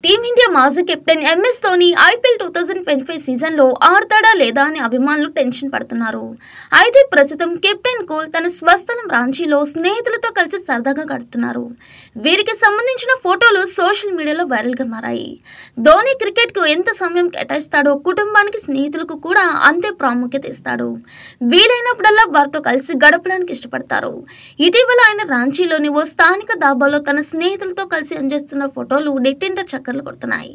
Team India మాజీ captain MS Dhoni IPL 2025 సీజన్లో ఆడతాడా లేదా అని అభిమానులు టెన్షన్ పడుతున్నారు. అయితే ప్రస్తుతం కెప్టెన్ కూల్ తన స్వస్థలం రాంచీలో స్నేహితులతో కలిసి సరదాగా గడుపుతున్నారు. వీరికి సంబంధించిన ఫోటోలు సోషల్ మీడియాలో వైరల్గా మారాయి. ధోని క్రికెట్కు ఎంత సమయం కేటాయిస్తాడో కుటుంబానికి, స్నేహితులకు కూడా అంతే ప్రాముఖ్యత ఇస్తాడు. వీలైనప్పుడల్లా వారితో కలిసి గడపడానికి ఇష్టపడతారు. ఇటీవల ఆయన రాంచీలోని ఓ స్థానిక దాబాలో తన స్నేహితులతో కలిసి ఎంజేస్తున్న ఫోటోలు నెట్టింట చక్కర్లు కొడుతున్నాయి.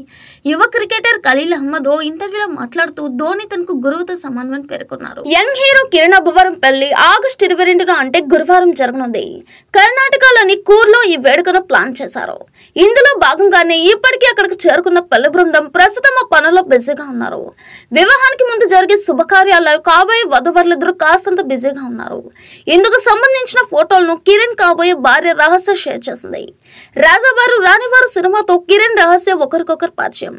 యువ క్రికెటర్ ఖలీల్ అహ్మద్ ఓ ఇంటర్వ్యూలో మాట్లాడుతూ ధోని తనకు గురువుతో సమానమని పేర్కొన్నారు. యంగ్ హీరో కిరణ్ అబ్బవరం పెళ్లి ఆగస్టు 22న అంటే గురువారం జరగనుంది. కర్ణాటకలోని కూర్లో ఈ వేడుకను ప్లాన్ చేశారు. ఇందులో భాగంగానే ఇప్పటికీ అక్కడికి చేరుకున్న పెళ్లి బృందం ప్రస్తుతం ఆ పనుల్లో బిజీగా ఉన్నారు. వివాహానికి ముందు జరిగే శుభకార్యాల్లో కాబోయే వధువరులిద్దరూ కాస్తంత బిజీగా ఉన్నారు. ఇందుకు సంబంధించిన ఫోటోలను కిరణ్ కాబోయే భార్య రహస్య షేర్ చేసింది. రాజావారు రాణివారు సినిమాతో కిరణ్ రహస్య ఒకరికొకరు పరిచయం.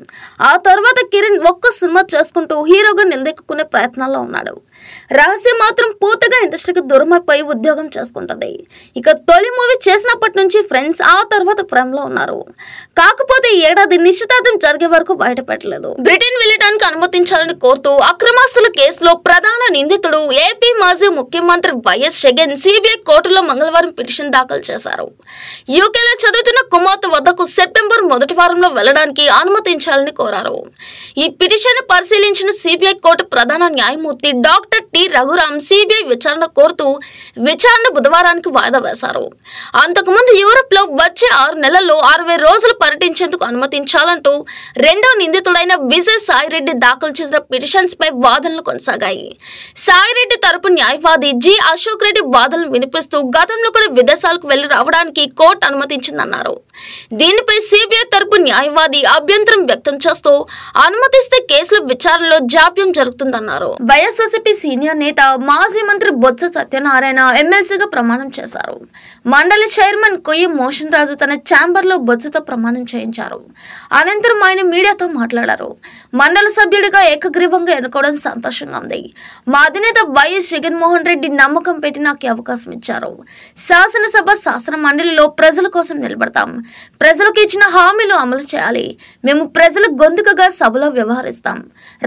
ఆ తర్వాత కిరణ్ ఒక్క సినిమా చేసుకుంటూ హీరోగా నిలదొక్కునే ప్రయత్నాల్లో ఉన్నాడు. రహస్య మాత్రం పూర్తిగా ఇండస్ట్రీకి దూరమైపోయి ఉద్యోగం చేసుకుంటుంది. ఇక తొలి మూవీ చేసినప్పటి నుంచి ఫ్రెండ్స్, ఆ తర్వాత ప్రేమలో ఉన్నారు. కాకపోతే ఈ ఏడాది నిశ్చితార్థం జరిగే వరకు బయటపెట్టలేదు. బ్రిటన్ వెళ్ళడానికి అనుమతించాలని కోరుతూ అక్రమాస్తుల కేసులో ప్రధాన నిందితుడు ఏపీ మాజీ ముఖ్యమంత్రి వైఎస్ జగన్ సిబిఐ కోర్టులో మంగళవారం పిటిషన్ దాఖలు చేశారు. యూకేలో చదువుతున్న కుమార్తె వద్దకు సెప్టెంబర్ మొదటి వారంలో వెళ్లడానికి అనుమతించాలని కోరారు. ఈ పిటిషన్ పరిశీలించిన సిబిఐ కోర్టు ప్రధాన న్యాయమూర్తి డాక్టర్ టి రఘురామ్ సిబిఐ విచారణ కోరుతూ విచారణ బుధవారానికి వాయిదా వేశారు. అంతకుముందు యూరోప్ లో వచ్చే 6 నెలల్లో 60 రోజులు పర్యటించేందుకు అనుమతించాలంటూ రెండో నిందితుడైన విజయ్ సాయిరెడ్డి దాఖలు చేసిన పిటిషన్స్ పై వాదనలు కొనసాగాయి. సాయిరెడ్డి తరపు న్యాయవాది జి అశోక్ రెడ్డి వాదనలు వినిపిస్తూ గతంలో కూడా విదేశాలకు వెళ్లి రావడానికి కోర్టు అనుమతించిందన్నారు. దీనిపై సిబిఐ తరపు న్యాయవాది అభ్యంతరం వ్యక్తం చేస్తూ అనుమతిస్తే కేసుల విచారణలో జాప్యం జరుగుతుందన్నారు. వైఎస్ఆర్సీపీ సీనియర్ నేత మాజీ మంత్రి బొత్స సత్యనారాయణ ఎమ్మెల్సీగా ప్రమాణం చేశారు. మండలి చైర్మన్ కొయ్యి మోషన్ రాజు తన ఛాంబర్ లో బొత్సతో ప్రమాణం చేయించారు. అనంతరం ఆయన మీడియాతో మాట్లాడారు. మండలి సభ్యుడిగా ఏకగ్రీవంగా ఎన్నుకోవడం సంతోషంగా ఉంది. మా అధినేత వైఎస్ జగన్మోహన్ రెడ్డి నమ్మకం పెట్టి నాకు అవకాశం ఇచ్చారు. శాసనసభ, శాసన మండలిలో ప్రజల కోసం నిలబడతాం. ప్రజలకు ఇచ్చిన హామీలు అమలు చేయాలి. మేము ప్రజల గొంతుకగా సభలో వ్యవహరిస్తాం.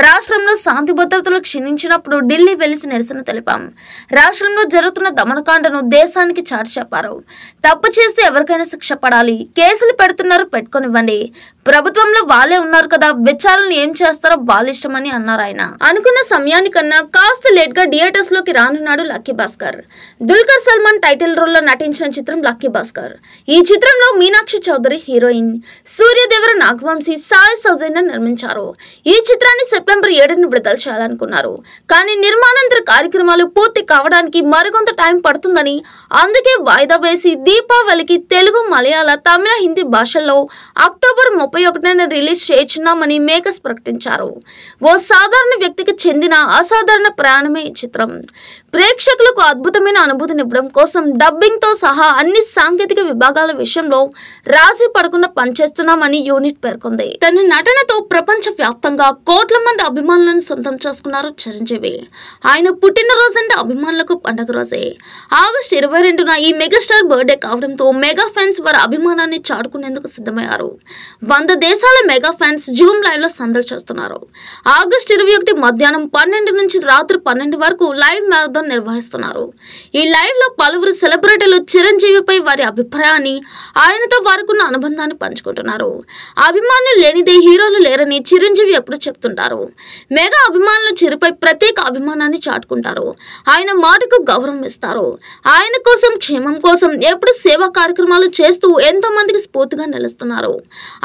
రాష్ట్రంలో శాంతి భద్రతలు క్షీణించినప్పుడు ఢిల్లీ వెలిసి నిరసన తెలిపాం. రాష్ట్రంలో జరుగుతున్న దమనకాండను దేశానికి చాటి చెప్పారు. తప్పు చేస్తే ఎవరికైనా శిక్ష పడాలి. కేసులు పెడుతున్నారు, పెట్టుకొనివ్వండి. ప్రభుత్వంలో వాళ్ళే ఉన్నారు కదా, విచారణలు ఏం చేస్తారో వాళ్ళ ఇష్టమని అన్నారు ఆయన. అనుకున్న సమయానికన్నా కాస్త లేట్ గా థియేటర్స్ లోకి రానున్నాడు lucky Bhaskar. Dulquer Salmaan title role లో నటించిన చిత్రం లక్కీ భాస్కర్. ఈ చిత్రంలో మీనాక్షి చౌదరి హీరోయిన్, సూర్యదేవర, నాగవంశీ, సాయి సౌజన్య నిర్మించారు. ఈ చిత్రాన్ని సెప్టెంబర్ 7న విడుదల చేయాలనుకున్నారు. కానీ నిర్మాణాంతర కార్యక్రమాలు పూర్తి కావడానికి మరికొంత టైం పడుతుందని, అందుకే వాయిదా వేసి దీపావళికి తెలుగు, మలయాళ, తమిళ, హిందీ భాషల్లో అక్టోబర్ 31న రిలీజ్ చేస్తున్నామని మేకర్స్ ప్రకటించారు. ఓ సాధారణ వ్యక్తికి చెందిన అసాధారణ ప్రయాణమే ఈ చిత్రం. ప్రేక్షకులకు అద్భుతమైన అనుభూతినివ్వడం కోసం డబ్బింగ్ తో సహా అన్ని సాంకేతిక విభాగాల విషయంలో రాజీ పడకుండా పనిచేస్తున్నామని యూనిట్ పేర్కొంది. తన నటనతో ప్రపంచ వ్యాప్తంగా కోట్ల మంది అభిమానులను సొంతం చేసుకున్నారు చిరంజీవి. ఆయన పుట్టినరోజంటే అభిమానులకు పండుగ రోజే. ఆగస్టు 22న ఈ మెగాస్టార్ బర్త్డే కావడంతో మెగా ఫ్యాన్స్ వారి అభిమానాన్ని చాటుకునేందుకు సిద్ధమయ్యారు. 100 దేశాల మెగా ఫ్యాన్స్ జూమ్ లైవ్ లో సందడి చేస్తున్నారు. ఆగస్టు 21 మధ్యాహ్నం 12 నుంచి రాత్రి 12 వరకు లైవ్ మ్యారథాన్ నిర్వహిస్తున్నారు. ఈ లైవ్ లో పలువురు సెలబ్రిటీలు చిరంజీవిపై వారి అభిప్రాయాన్ని, ఆయనతో వారికున్న అనుబంధాన్ని పంచుకుంటున్నారు. అభిమానులు లేనిదే హీరోలు లేరని చిరంజీవి ఎప్పుడు చెప్తుంటారు. మెగా అభిమానులు చిరుపై ప్రత్యేక అభిమానాన్ని చాటుకుంటారు. ఆయన మాటకు గౌరవం ఇస్తారు. ఆయన కోసం, క్షేమం కోసం ఎప్పుడు సేవా కార్యక్రమాలు చేస్తూ ఎంతో మందికి స్ఫూర్తిగా నిలుస్తున్నారు.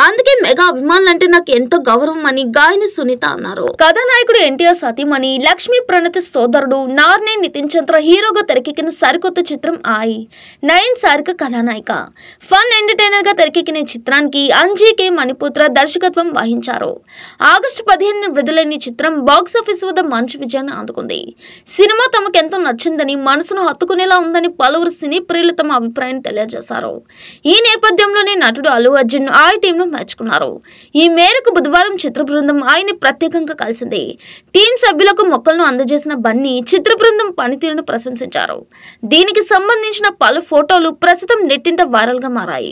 అందుకే మెగా అభిమానులంటే నాకు ఎంతో గౌరవం అని గాయని సునీత అన్నారు. కథానాయకుడు ఎన్టీఆర్ సతీమణి లక్ష్మీ ప్రణతి సోదరుడు నార్నే నితిన్ చంద్ర హీరోగా తెరకెక్కిన సరికొత్త చిత్రం ఆయి. నయన్ సారిక కథానాయిక. ఫన్ ఎంటర్టైనర్ గా తెరకెక్కిన చిత్రానికి అంజీ కే మణిపుత్ర దర్శకత్వం వహించారు. ఆగస్టు 15న విడుదలైన చిత్రం బాక్సాఫీస్ వద్ద మంచి విజయాన్ని అందుకుంది. సినిమా తమకెంతో నచ్చిందని, మనసును హత్తుకునేలా ఉందని పలువురు సినీ ప్రియులు తమ అభిప్రాయాన్ని తెలియజేశారు. ఈ నేపథ్యంలోనే నటుడు అల్లు అర్జున్ ఆయా టీంను మెచ్చుకున్నారు. ఈ మేరకు బుధవారం చిత్ర బృందం ఆయన్ని ప్రత్యేకంగా కలిసింది. టీం సభ్యులకు మొక్కలను అందజేసిన బన్నీ చిత్ర బృందం పనితీరును ప్రశంసించారు. దీనికి సంబంధించిన పలు ఫోటోలు ప్రస్తుతం నెట్టింట వైరల్ గా మారాయి.